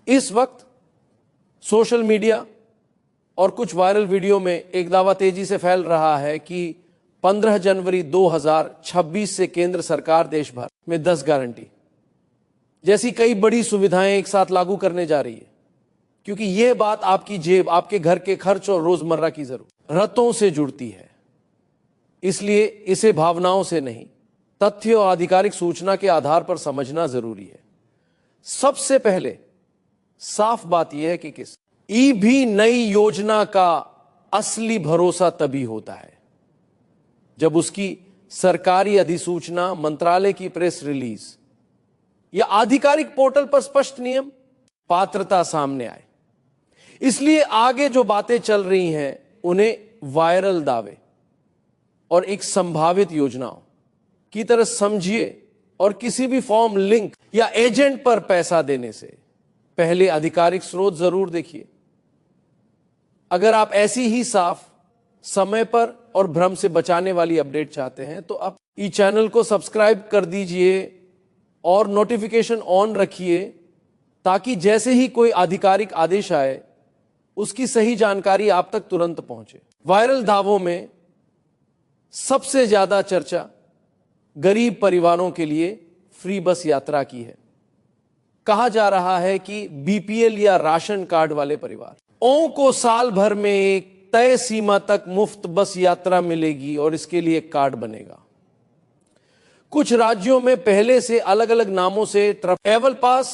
इस वक्त social media और कुछ वायरल वीडियो में एक दावा तेजी से फैल रहा है कि 15 जनवरी 2026 से केंद्र सरकार देश भर में 10 गारंटी जैसी कई बड़ी सुविधाएं एक साथ लागू करने जा रही है, क्योंकि यह बात आपकी जेब, आपके घर के खर्च और रोजमर्रा की जरूरतों से जुड़ती है। इसलिए इसे भावनाओं से नहीं, तथ्य और आधिकारिक सूचना के आधार पर समझना जरूरी है। सबसे पहले साफ बात यह है कि भी नई योजना का असली भरोसा तभी होता है जब उसकी सरकारी अधिसूचना, मंत्रालय की प्रेस रिलीज या आधिकारिक पोर्टल पर स्पष्ट नियम, पात्रता सामने आए। इसलिए आगे जो बातें चल रही हैं उन्हें वायरल दावे और एक संभावित योजनाओं की तरह समझिए और किसी भी फॉर्म, लिंक या एजेंट पर पैसा देने से पहले आधिकारिक स्रोत जरूर देखिए। अगर आप ऐसी ही साफ, समय पर और भ्रम से बचाने वाली अपडेट चाहते हैं तो आप ई चैनल को सब्सक्राइब कर दीजिए और नोटिफिकेशन ऑन रखिए, ताकि जैसे ही कोई आधिकारिक आदेश आए उसकी सही जानकारी आप तक तुरंत पहुंचे। वायरल दावों में सबसे ज्यादा चर्चा गरीब परिवारों के लिए फ्री बस यात्रा की है। कहा जा रहा है कि बीपीएल या राशन कार्ड वाले परिवारों को साल भर में एक तय सीमा तक मुफ्त बस यात्रा मिलेगी और इसके लिए एक कार्ड बनेगा। कुछ राज्यों में पहले से अलग अलग नामों से ट्रैवल पास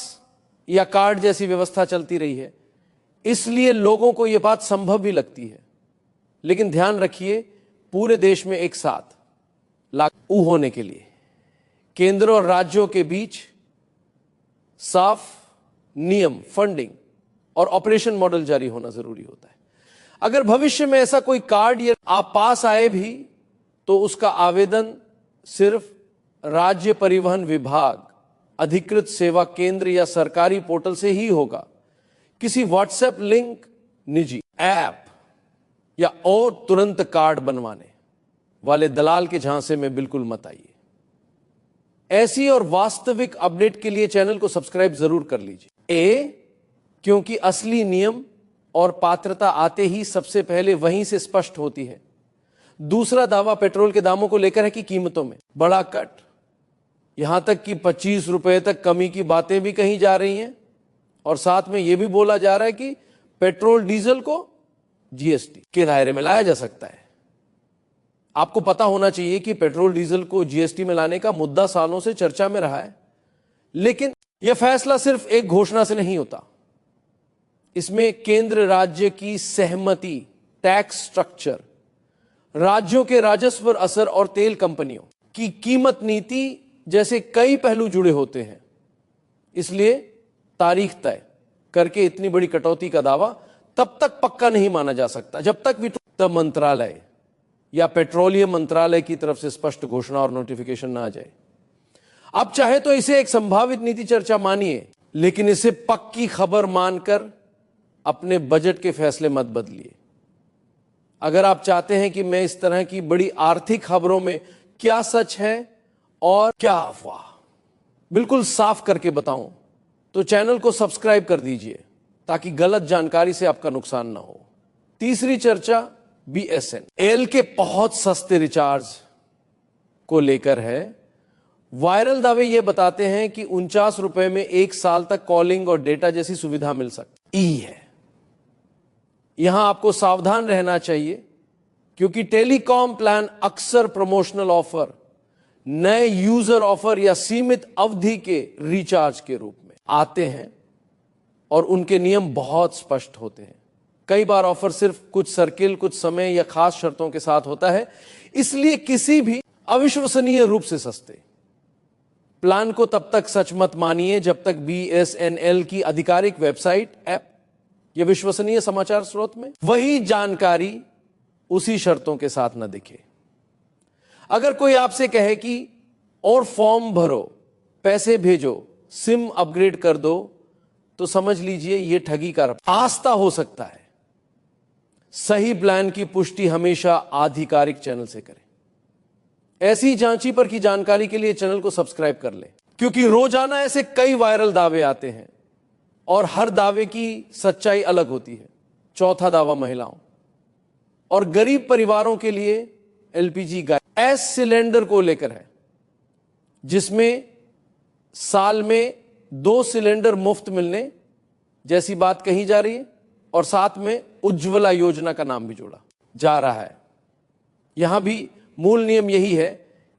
या कार्ड जैसी व्यवस्था चलती रही है, इसलिए लोगों को यह बात संभव भी लगती है। लेकिन ध्यान रखिए, पूरे देश में एक साथ लागू होने के लिए केंद्र और राज्यों के बीच साफ नियम, फंडिंग और ऑपरेशन मॉडल जारी होना जरूरी होता है। अगर भविष्य में ऐसा कोई कार्ड या आप पास आए भी तो उसका आवेदन सिर्फ राज्य परिवहन विभाग, अधिकृत सेवा केंद्र या सरकारी पोर्टल से ही होगा। किसी व्हाट्सएप लिंक, निजी ऐप या और तुरंत कार्ड बनवाने वाले दलाल के झांसे में बिल्कुल मत आइए। ऐसी और वास्तविक अपडेट के लिए चैनल को सब्सक्राइब जरूर कर लीजिए। क्योंकि असली नियम और पात्रता आते ही सबसे पहले वहीं से स्पष्ट होती है। दूसरा दावा पेट्रोल के दामों को लेकर है कि कीमतों में बड़ा कट, यहां तक कि 25 रुपए तक कमी की बातें भी कही जा रही हैं और साथ में यह भी बोला जा रहा है कि पेट्रोल डीजल को जीएसटी के दायरे में लाया जा सकता है। आपको पता होना चाहिए कि पेट्रोल डीजल को जीएसटी में लाने का मुद्दा सालों से चर्चा में रहा है, लेकिन यह फैसला सिर्फ एक घोषणा से नहीं होता। इसमें केंद्र राज्य की सहमति, टैक्स स्ट्रक्चर, राज्यों के राजस्व पर असर और तेल कंपनियों की कीमत नीति जैसे कई पहलू जुड़े होते हैं। इसलिए तारीख तय करके इतनी बड़ी कटौती का दावा तब तक पक्का नहीं माना जा सकता जब तक वित्त मंत्रालय या पेट्रोलियम मंत्रालय की तरफ से स्पष्ट घोषणा और नोटिफिकेशन ना आ जाए। आप चाहे तो इसे एक संभावित नीति चर्चा मानिए, लेकिन इसे पक्की खबर मानकर अपने बजट के फैसले मत बदलिए। अगर आप चाहते हैं कि मैं इस तरह की बड़ी आर्थिक खबरों में क्या सच है और क्या अफवाह बिल्कुल साफ करके बताऊं, तो चैनल को सब्सक्राइब कर दीजिए ताकि गलत जानकारी से आपका नुकसान ना हो। तीसरी चर्चा बीएसएनएल के बहुत सस्ते रिचार्ज को लेकर है। वायरल दावे यह बताते हैं कि 49 रुपए में 1 साल तक कॉलिंग और डेटा जैसी सुविधा मिल सकती है। यहां आपको सावधान रहना चाहिए, क्योंकि टेलीकॉम प्लान अक्सर प्रमोशनल ऑफर, नए यूजर ऑफर या सीमित अवधि के रिचार्ज के रूप में आते हैं और उनके नियम बहुत स्पष्ट होते हैं। कई बार ऑफर सिर्फ कुछ सर्किल, कुछ समय या खास शर्तों के साथ होता है। इसलिए किसी भी अविश्वसनीय रूप से सस्ते प्लान को तब तक सच मत मानिए जब तक बीएसएनएल की आधिकारिक वेबसाइट, ऐप या विश्वसनीय समाचार स्रोत में वही जानकारी उसी शर्तों के साथ न दिखे। अगर कोई आपसे कहे कि और फॉर्म भरो, पैसे भेजो, सिम अपग्रेड कर दो, तो समझ लीजिए यह ठगी का रास्ता हो सकता है। सही प्लान की पुष्टि हमेशा आधिकारिक चैनल से करें। ऐसी जांची पर की जानकारी के लिए चैनल को सब्सक्राइब कर लें, क्योंकि रोजाना ऐसे कई वायरल दावे आते हैं और हर दावे की सच्चाई अलग होती है। चौथा दावा महिलाओं और गरीब परिवारों के लिए एलपीजी गैस सिलेंडर को लेकर है, जिसमें साल में 2 सिलेंडर मुफ्त मिलने जैसी बात कही जा रही है और साथ में उज्ज्वला योजना का नाम भी जोड़ा जा रहा है। यहां भी मूल नियम यही है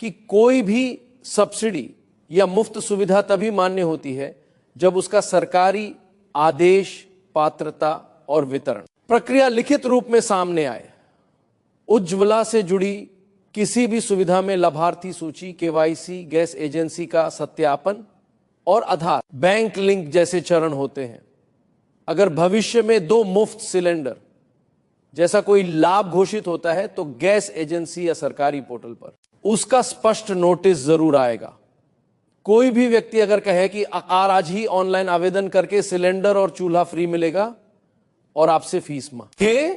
कि कोई भी सब्सिडी या मुफ्त सुविधा तभी मान्य होती है जब उसका सरकारी आदेश, पात्रता और वितरण प्रक्रिया लिखित रूप में सामने आए। उज्ज्वला से जुड़ी किसी भी सुविधा में लाभार्थी सूची, केवाईसी, गैस एजेंसी का सत्यापन और आधार, बैंक लिंक जैसे चरण होते हैं। अगर भविष्य में 2 मुफ्त सिलेंडर जैसा कोई लाभ घोषित होता है तो गैस एजेंसी या सरकारी पोर्टल पर उसका स्पष्ट नोटिस जरूर आएगा। कोई भी व्यक्ति अगर कहे कि आज ही ऑनलाइन आवेदन करके सिलेंडर और चूल्हा फ्री मिलेगा और आपसे फीस मांगे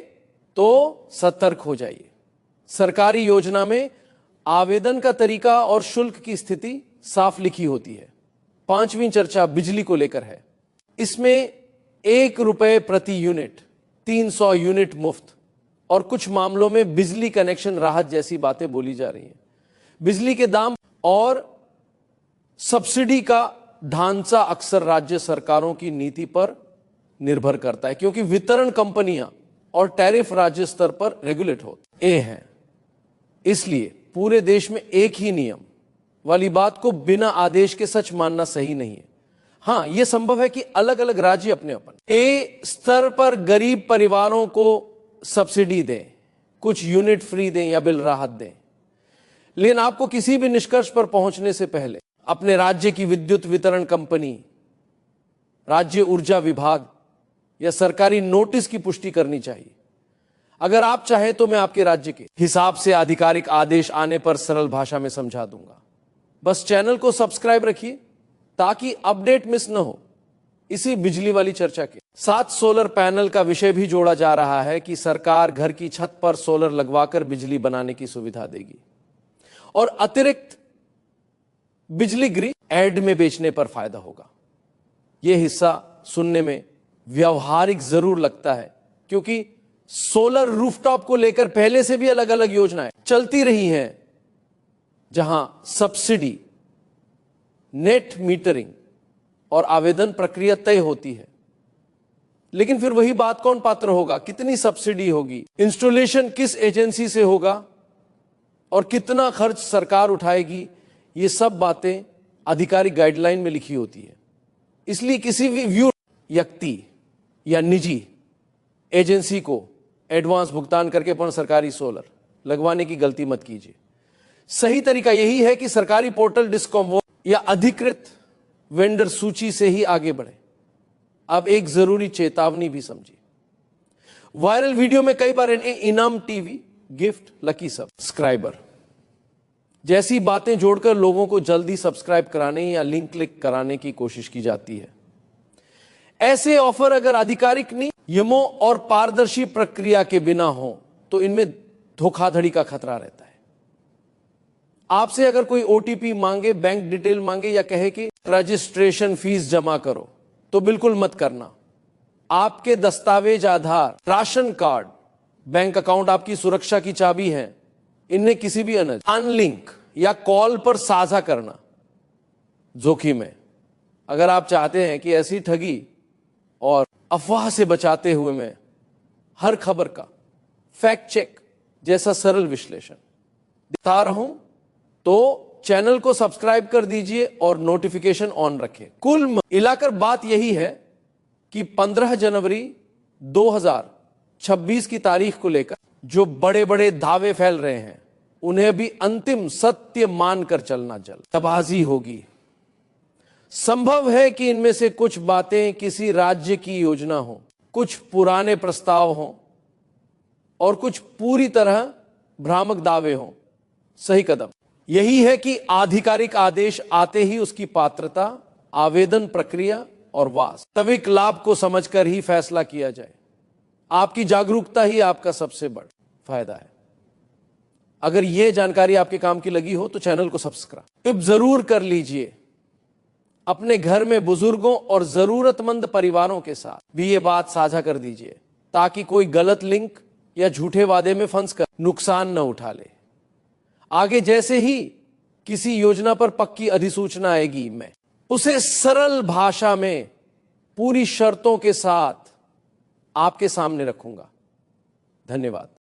तो सतर्क हो जाइए। सरकारी योजना में आवेदन का तरीका और शुल्क की स्थिति साफ लिखी होती है। 5वीं चर्चा बिजली को लेकर है। इसमें 1 रुपए प्रति यूनिट, 300 यूनिट मुफ्त और कुछ मामलों में बिजली कनेक्शन राहत जैसी बातें बोली जा रही हैं। बिजली के दाम और सब्सिडी का ढांचा अक्सर राज्य सरकारों की नीति पर निर्भर करता है, क्योंकि वितरण कंपनियां और टैरिफ राज्य स्तर पर रेगुलेट होते हैं। इसलिए पूरे देश में एक ही नियम वाली बात को बिना आदेश के सच मानना सही नहीं है। हां, यह संभव है कि अलग अलग राज्य अपने अपन ए स्तर पर गरीब परिवारों को सब्सिडी दें, कुछ यूनिट फ्री दें या बिल राहत दें, लेकिन आपको किसी भी निष्कर्ष पर पहुंचने से पहले अपने राज्य की विद्युत वितरण कंपनी, राज्य ऊर्जा विभाग या सरकारी नोटिस की पुष्टि करनी चाहिए। अगर आप चाहें तो मैं आपके राज्य के हिसाब से आधिकारिक आदेश आने पर सरल भाषा में समझा दूंगा। बस चैनल को सब्सक्राइब रखिए ताकि अपडेट मिस न हो। इसी बिजली वाली चर्चा के साथ सोलर पैनल का विषय भी जोड़ा जा रहा है कि सरकार घर की छत पर सोलर लगवाकर बिजली बनाने की सुविधा देगी और अतिरिक्त बिजली ग्रिड एड में बेचने पर फायदा होगा। यह हिस्सा सुनने में व्यवहारिक जरूर लगता है, क्योंकि सोलर रूफटॉप को लेकर पहले से भी अलग अलग योजनाएं चलती रही हैं, जहां सब्सिडी, नेट मीटरिंग और आवेदन प्रक्रिया तय होती है। लेकिन फिर वही बात, कौन पात्र होगा, कितनी सब्सिडी होगी, इंस्टॉलेशन किस एजेंसी से होगा और कितना खर्च सरकार उठाएगी, ये सब बातें आधिकारिक गाइडलाइन में लिखी होती है। इसलिए किसी भी व्यक्ति या निजी एजेंसी को एडवांस भुगतान करके अपना सरकारी सोलर लगवाने की गलती मत कीजिए। सही तरीका यही है कि सरकारी पोर्टल, डिस्कॉम या अधिकृत वेंडर सूची से ही आगे बढ़े। अब एक जरूरी चेतावनी भी समझिए। वायरल वीडियो में कई बार इनाम, टीवी, गिफ्ट, लकी सब्सक्राइबर जैसी बातें जोड़कर लोगों को जल्दी सब्सक्राइब कराने या लिंक क्लिक कराने की कोशिश की जाती है। ऐसे ऑफर अगर आधिकारिक नियमों और पारदर्शी प्रक्रिया के बिना हो तो इनमें धोखाधड़ी का खतरा रहता है। आपसे अगर कोई ओटीपी मांगे, बैंक डिटेल मांगे या कहे कि रजिस्ट्रेशन फीस जमा करो, तो बिल्कुल मत करना। आपके दस्तावेज, आधार, राशन कार्ड, बैंक अकाउंट आपकी सुरक्षा की चाबी है। इन्हें किसी भी अनलिंक या कॉल पर साझा करना जोखिम है। अगर आप चाहते हैं कि ऐसी ठगी और अफवाह से बचाते हुए मैं हर खबर का फैक्ट चेक जैसा सरल विश्लेषण दिखा रहा हूं, तो चैनल को सब्सक्राइब कर दीजिए और नोटिफिकेशन ऑन रखें। कुल मिलाकर बात यही है कि 15 जनवरी 2026 की तारीख को लेकर जो बड़े बड़े दावे फैल रहे हैं, उन्हें भी अंतिम सत्य मानकर चलना तबाही होगी। संभव है कि इनमें से कुछ बातें किसी राज्य की योजना हो, कुछ पुराने प्रस्ताव हों और कुछ पूरी तरह भ्रामक दावे हों। सही कदम यही है कि आधिकारिक आदेश आते ही उसकी पात्रता, आवेदन प्रक्रिया और वास्तविक लाभ को समझकर ही फैसला किया जाए। आपकी जागरूकता ही आपका सबसे बड़ा फायदा है। अगर यह जानकारी आपके काम की लगी हो तो चैनल को सब्सक्राइब जरूर कर लीजिए। अपने घर में बुजुर्गों और जरूरतमंद परिवारों के साथ भी ये बात साझा कर दीजिए, ताकि कोई गलत लिंक या झूठे वादे में फंसकर नुकसान न उठा ले। आगे जैसे ही किसी योजना पर पक्की अधिसूचना आएगी, मैं उसे सरल भाषा में पूरी शर्तों के साथ आपके सामने रखूंगा। धन्यवाद।